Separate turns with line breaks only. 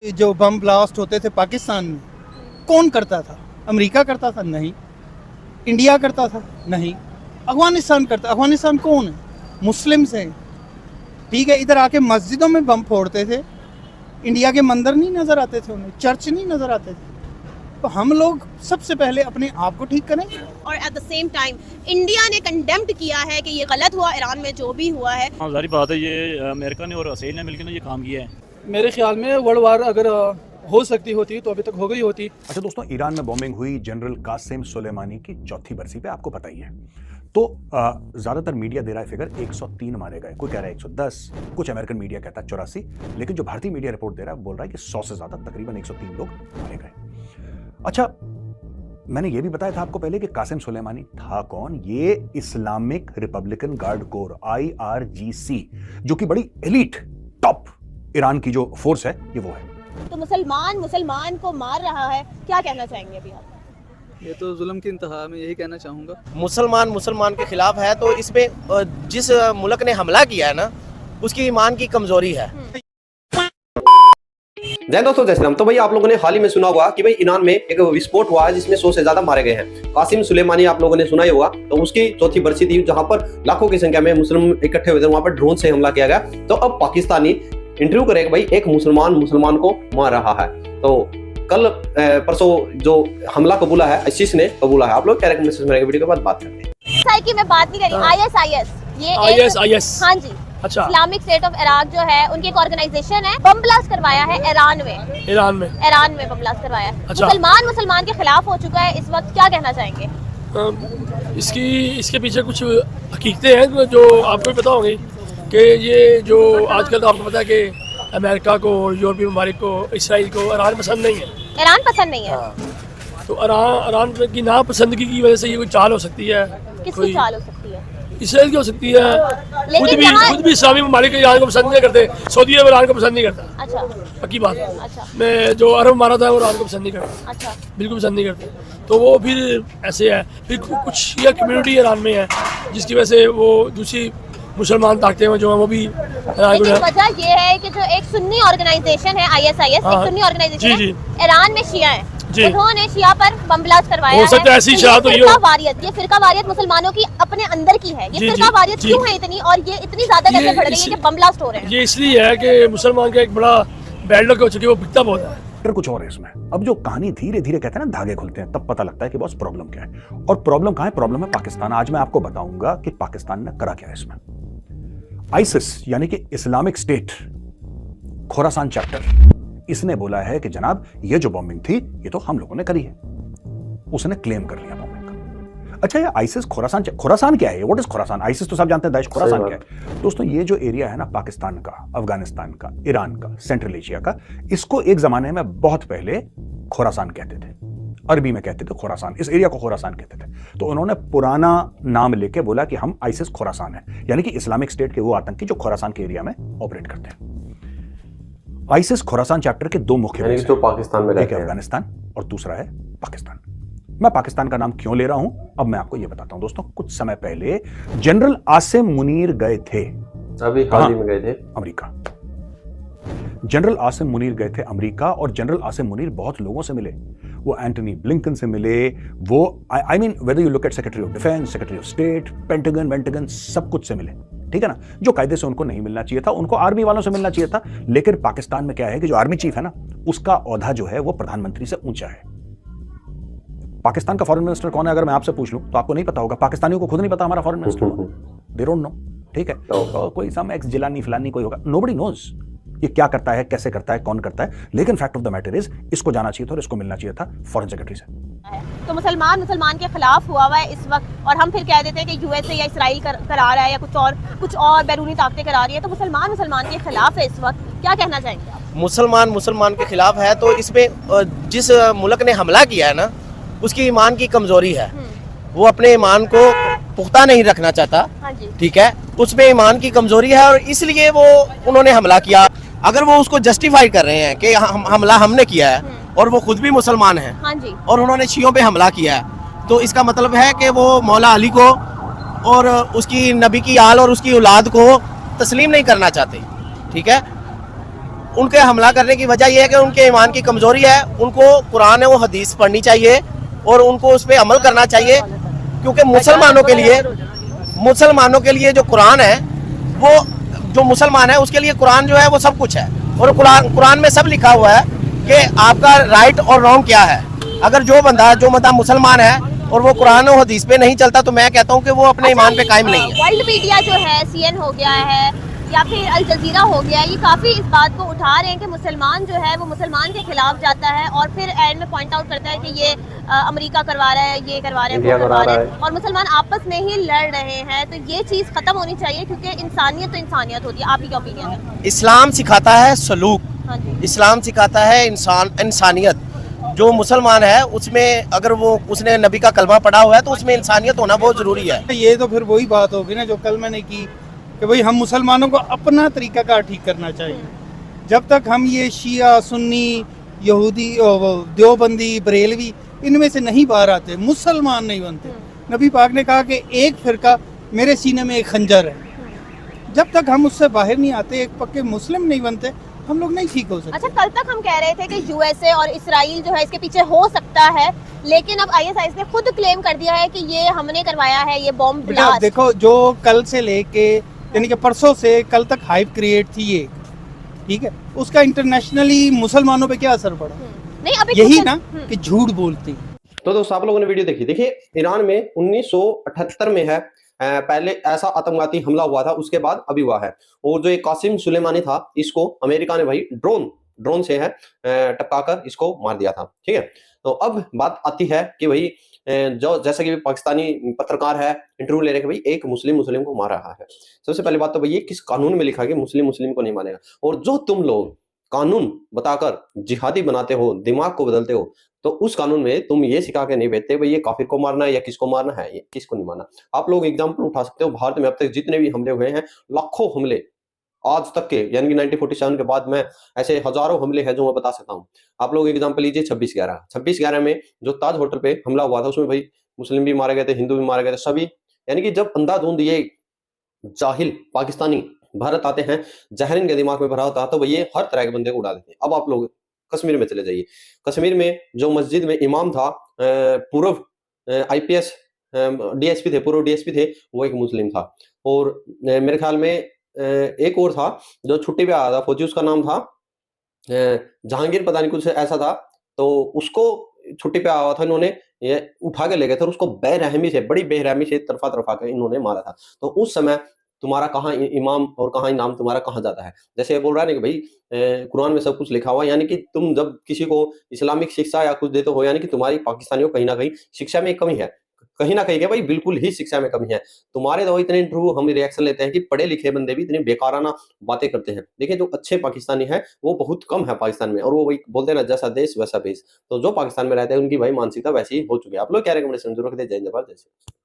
जो bomb blast होते थे पाकिस्तान में, कौन करता था? अमेरिका करता था? नहीं। इंडिया करता था? नहीं। अफगानिस्तान करता। अफगानिस्तान कौन है? मुस्लिम्स हैं, ठीक है। इधर आके मस्जिदों में बम फोड़ते थे, इंडिया के मंदिर नहीं नज़र आते थे उन्हें, चर्च नहीं नज़र आते थे। तो हम लोग सबसे पहले अपने आप को ठीक करें।
और at the same time India ने कंडेम्ड किया है कि ये गलत हुआ ईरान में जो भी हुआ है।
हाँ, जारी बात है, ये अमेरिका ने और इसराइल ने मिलकर ये काम किया है।
मेरे ख्याल में वर्ल्ड वार अगर हो सकती होती तो अभी तक हो गई होती।
अच्छा दोस्तों, ईरान में बॉम्बिंग हुई जनरल कासिम सुलेमानी की चौथी बरसी पे, आपको पता ही है। तो ज्यादातर मीडिया दे रहा है फिगर 103 मारे गए, कोई कह रहा है 110, कुछ अमेरिकन मीडिया कहता है 84, लेकिन जो भारतीय मीडिया रिपोर्ट दे रहा है बोल रहा है कि 100 से ज्यादा, तकरीबन 103 लोग मारे गए। अच्छा, मैंने ये भी बताया था आपको पहले कि कासिम सुलेमानी था कौन? ये Islamic Republican guard core IRGC, जो कि बड़ी एलीट टॉप ईरान की जो फोर्स है, ये वो है।
तो मुसलमान को मार रहा है, क्या कहना चाहेंगे अभी आप?
ये तो जुल्म की इंतहा, मैं यही कहना चाहूँगा।
मुसलमान के खिलाफ है, तो इसमें जिस मुल्क ने हमला किया है ना, उसकी ईमान की कमजोरी है।
जय दोस्तों, जय श्री राम। तो भाई आप लोगों ने हाल ही में सुना होगा कि भाई ईरान में एक विस्फोट हुआ है जिसमें 100 से ज्यादा मारे गए हैं। कासिम सुलेमानी आप लोगों ने सुना ही होगा। तो उसकी चौथी बरसी थी जहां पर लाखों की संख्या में मुस्लिम इकट्ठे हुए थे, वहां पर ड्रोन से हमला किया गया। तो अब पाकिस्तानी इंटरव्यू करेगा भाई एक मुसलमान को मार रहा है। तो कल परसों जो हमला कबूला है, आईसिस ने कबूला है। आप लोग डायरेक्ट मैसेज में वीडियो के बाद बात करते हैं।
की मैं बात नहीं कर रही, ISIS
ISIS,
हाँ जी,
अच्छा,
इस्लामिक स्टेट ऑफ इराक जो है, उनकी एक ऑर्गेनाइजेशन है। बम ब्लास्ट करवाया है ईरान में बम ब्लास्ट करवाया है।
अच्छा।
मुसलमान के खिलाफ हो चुका है इस वक्त, क्या कहना चाहेंगे?
इसके पीछे कुछ हकीकतें हैं जो आपको भी पता होंगी कि ये जो आजकल आपको पता है कि अमेरिका को, यूरोपीय ममालिक को, इसराइल को ईरान पसंद नहीं है।
ईरान पसंद नहीं है?
तो ईरान की नापसंदगी की वजह से ये कोई चाल हो सकती है।
किसकी चाल हो सकती है?
इसराइल की हो सकती है। खुद भी इस्लामी ममालिक ईरान को पसंद नहीं करते। सऊदी अरब ईरान को पसंद नहीं करता।
अच्छा,
पक्की बात है।
अच्छा।
मैं जो अरब इमारात है वो ईरान को पसंद नहीं करता।
अच्छा,
बिल्कुल पसंद नहीं करते। तो वो फिर ऐसे है। फिर कुछ शिया कम्युनिटी ईरान में है जिसकी वजह से वो दूसरी मुसलमान ताकतें हैं जो है वो भी।
लेकिन वजह ये है कि जो एक सुन्नी ऑर्गेनाइजेशन है ISIS, एक सुन्नी ऑर्गेनाइजेशन है, ईरान में शिया है, उन्होंने शिया पर बम ब्लास्ट करवाया है।
ऐसी तो
ये फिरका वारियत मुसलमानों की अपने अंदर की है। ये फिरका वारियत क्यों है इतनी, और ये इतनी ज्यादा कैसे बढ़ रही है कि बम ब्लास्ट हो रहे हैं?
ये इसलिए है कि मुसलमान का एक बड़ा बैड लक हो चुकी है, वो बिकता बहुत है।
फिर कुछ और है इसमें। अब जो कहानी धीरे धीरे कहते हैं ना, धागे खुलते हैं, तब पता लगता है कि बॉस प्रॉब्लम क्या है। और प्रॉब्लम कहाँ है? प्रॉब्लम है पाकिस्तान। आज मैं आपको बताऊंगा कि पाकिस्तान ने करा क्या है इसमें। आइसिस यानी कि इस्लामिक स्टेट खोरासान चैप्टर, इसने बोला है कि जनाब ये जो बॉम्बिंग थी ये तो हम लोगों ने करी है। उसने क्लेम कर लिया बॉम्बिंग का। अच्छा, ये आइसिस खोरासान क्या है? What is Khorasan? आइसिस तो सब जानते हैं, दाइश। खोरासान क्या है? दोस्तों, ये जो एरिया है ना, पाकिस्तान का, अफगानिस्तान का, ईरान का, सेंट्रल एशिया का, इसको एक जमाने में बहुत पहले खोरासान कहते थे। अरबी में कहते थे खोरासान, इस एरिया को खोरासान कहते थे। तो उन्होंने पुराना नाम लेके बोला कि हम आइसिस खोरासान है, यानी कि इस्लामिक स्टेट के वो आतंकी जो खोरासान के एरिया में ऑपरेट करते हैं। आइसिस खोरासान चैप्टर के दो मुख्य बेस
तो पाकिस्तान में,
एक है अफगानिस्तान और दूसरा है पाकिस्तान। मैं पाकिस्तान का नाम क्यों ले रहा हूं, अब मैं आपको यह बताता हूं। दोस्तों, कुछ समय पहले जनरल आसिम मुनीर गए थे,
अभी हाल ही में गए थे
अमेरिका। जनरल आसिम मुनीर गए थे अमेरिका, और जनरल आसिम मुनीर बहुत लोगों से मिले। वो एंटनी ब्लिंकन से मिले, वो I mean whether you look at secretary of defence, secretary of state, pentagon, सब कुछ से मिले, ठीक है ना। जो कायदे से उनको नहीं मिलना चाहिए था, उनको आर्मी वालों से मिलना चाहिए था। लेकिन पाकिस्तान में क्या है कि जो आर्मी चीफ है ना, उसका ओहदा जो है वो प्रधानमंत्री से ऊंचा है। पाकिस्तान का फॉरेन मिनिस्टर कौन है अगर मैं आपसे पूछ लूं तो आपको नहीं पता होगा। पाकिस्तानियों को खुद नहीं पता हमारा फॉरेन मिनिस्टर कौन है, दे डोंट नो, ठीक है। तो कोई सम एक्स जिलानी फिलानी कोई होगा, नोबडी नोज ये क्या करता है, कैसे करता है, कौन करता है। लेकिन fact of the matter is, इसको जाना चाहिए था और इसको मिलना चाहिए था फॉरेन सेक्रेटरी से।
तो मुसलमान के खिलाफ हुआ है इस वक्त, और हम फिर कह देते हैं कि USA या इसराइल करा रहा है, या कुछ और बैरूनी ताकतें करा रही है। तो मुसलमान के खिलाफ है इस वक्त, क्या कहना चाहेंगे आप?
मुसलमान के खिलाफ है, तो इसमें जिस मुल्क ने हमला किया है ना, उसकी ईमान की कमजोरी है। वो अपने ईमान को पुख्ता नहीं रखना चाहता, ठीक है, उसमें ईमान की कमजोरी है, और इसलिए वो उन्होंने हमला किया। अगर वो उसको जस्टिफाई कर रहे हैं कि हमला हमने किया है, और वो खुद भी मुसलमान हैं,
हाँ जी,
और उन्होंने शियों पे हमला किया है, तो इसका मतलब है कि वो मौला अली को और उसकी नबी की आल और उसकी औलाद को तस्लीम नहीं करना चाहते, ठीक है। उनके हमला करने की वजह यह है कि उनके ईमान की कमजोरी है। उनको कुरान और हदीस पढ़नी चाहिए और उनको उस पर अमल करना चाहिए, क्योंकि मुसलमानों के लिए जो कुरान है, वो जो मुसलमान है उसके लिए कुरान जो है वो सब कुछ है। और कुरान में सब लिखा हुआ है कि आपका राइट और रॉन्ग क्या है। अगर जो बंदा मुसलमान है और वो कुरान और हदीस पे नहीं चलता, तो मैं कहता हूँ कि वो अपने ईमान पे कायम नहीं है।
वर्ल्ड मीडिया जो है, सीएन हो गया है या फिर अल जजीरा हो गया, ये काफ़ी इस बात को उठा रहे हैं कि मुसलमान जो है वो मुसलमान के खिलाफ जाता है और फिर एंड में पॉइंट आउट करता है कि ये अमेरिका करवा रहा है, ये करवा रहा है, वो करवा रहा है, और मुसलमान आपस में ही लड़ रहे हैं। तो ये चीज़ खत्म होनी चाहिए, क्योंकि इंसानियत तो इंसानियत होती है। आपकी क्या ओपिनियन है?
इस्लाम सिखाता है सलूक,
हाँ जी,
इस्लाम सिखाता है इंसानियत। जो मुसलमान है उसमें अगर वो उसने नबी का कलमा पढ़ा हुआ है तो उसमें इंसानियत होना बहुत जरूरी है।
ये तो फिर वही बात होगी ना जो कल मैंने की, कि भाई हम मुसलमानों को अपना तरीकाकार ठीक करना चाहिए। जब तक हम ये शिया, सुन्नी, यहूदी, देवबंदी, बरेलवी, इनमें से नहीं बाहर आते, मुसलमान नहीं बनते। नबी पाक ने कहा कि एक फिरका मेरे सीने में एक खंजर है। जब तक हम उससे बाहर नहीं आते, एक पक्के मुस्लिम नहीं बनते, हम लोग नहीं ठीक हो सकते।
अच्छा, कल तक हम कह रहे थे कि यूएसए और इसराइल जो है इसके पीछे हो सकता है, लेकिन अब आईएसआईएस ने खुद क्लेम कर दिया है कि ये हमने करवाया है, ये बॉम्ब ब्लास्ट।
देखो, जो कल से लेके यानी कि परसों से कल तक हाइप क्रिएट थी ये, ठीक है, उसका इंटरनेशनली मुसलमानों पे क्या असर पड़ा?
नहीं, अभी
यही ना कि झूठ बोलती।
तो दोस्तों आप लोगों ने वीडियो देखी। देखिए, ईरान में 1978 में है पहले ऐसा आतंकवादी हमला हुआ था, उसके बाद अभी हुआ है। और जो ये कासिम सुलेमानी था, इसको अमेरिका ने भाई ड्रोन से है टपकाकर इसको मार दिया था। ठीक है, तो अब बात आती है कि भाई जो जैसा कि पाकिस्तानी पत्रकार है इंटरव्यू ले रहे हैं कि भाई एक मुस्लिम को मार रहा है। सबसे पहली बात तो भाई ये किस कानून में लिखा है कि मुस्लिम को नहीं मानेगा? और जो तुम लोग कानून बताकर जिहादी बनाते हो, दिमाग को बदलते हो, तो उस कानून में तुम ये सिखा के नहीं भेजते भाई ये काफिर को मारना है या किसको मारना है, ये किसको नहीं मारना। आप लोग एग्जाम्पल उठा सकते हो, भारत में अब तक जितने भी हमले हुए हैं, लाखों हमले आज तक के, यानी कि 1947 के बाद में ऐसे हजारों हमले हैं जो मैं बता सकता हूँ। आप लोग एग्जाम्पल लीजिए 26/11 में जो ताज होटल पे हमला हुआ था, उसमें भाई मुस्लिम भी मारे गए थे, हिंदू भी मारे गए थे, सभी। यानी कि जब अंधाधुंध ये जाहिल पाकिस्तानी भारत आते हैं, जहर इनके दिमाग में भरा होता है, तो ये हर तरह के बंदे को उड़ा देते हैं। अब आप लोग कश्मीर में चले जाइए। कश्मीर में जो मस्जिद में इमाम था, पूर्व आईपीएस डीएसपी थे, पूर्व डीएसपी थे, वो एक मुस्लिम था। और मेरे ख्याल में एक और था जो छुट्टी पे आया था फौजी, उसका नाम था जहांगीर, पता नहीं कुछ ऐसा था। तो उसको छुट्टी पे आया हुआ था, इन्होंने ये उठा के ले गए थे और उसको बेरहमी से, बड़ी बेरहमी से तरफा के इन्होंने मारा था। तो उस समय तुम्हारा कहाँ इमाम और कहाँ इनाम तुम्हारा कहाँ जाता है? जैसे ये बोल रहा है ना कि भाई कुरान में सब कुछ लिखा हुआ है, यानी कि तुम जब किसी को इस्लामिक शिक्षा या कुछ देते हो, यानी कि तुम्हारी पाकिस्तानियों कहीं ना कहीं शिक्षा में कमी है, कहीं ना कहीं क्या भाई, बिल्कुल ही शिक्षा में कमी है। तुम्हारे तो इतने इंटरव्यू हम रिएक्शन लेते हैं कि पढ़े लिखे बंदे भी इतनी बेकाराना बातें करते हैं। देखिए, जो अच्छे पाकिस्तानी है वो बहुत कम है पाकिस्तान में, और वो वही बोलते हैं ना, जैसा देश वैसा भेष। तो जो पाकिस्तान में रहते हैं उनकी भाई मानसिकता वैसी ही हो चुकी है। आप लोग क्या रिकमेंडेशन जरूर रखते हैं? जय जवाहर, जय श्री राम।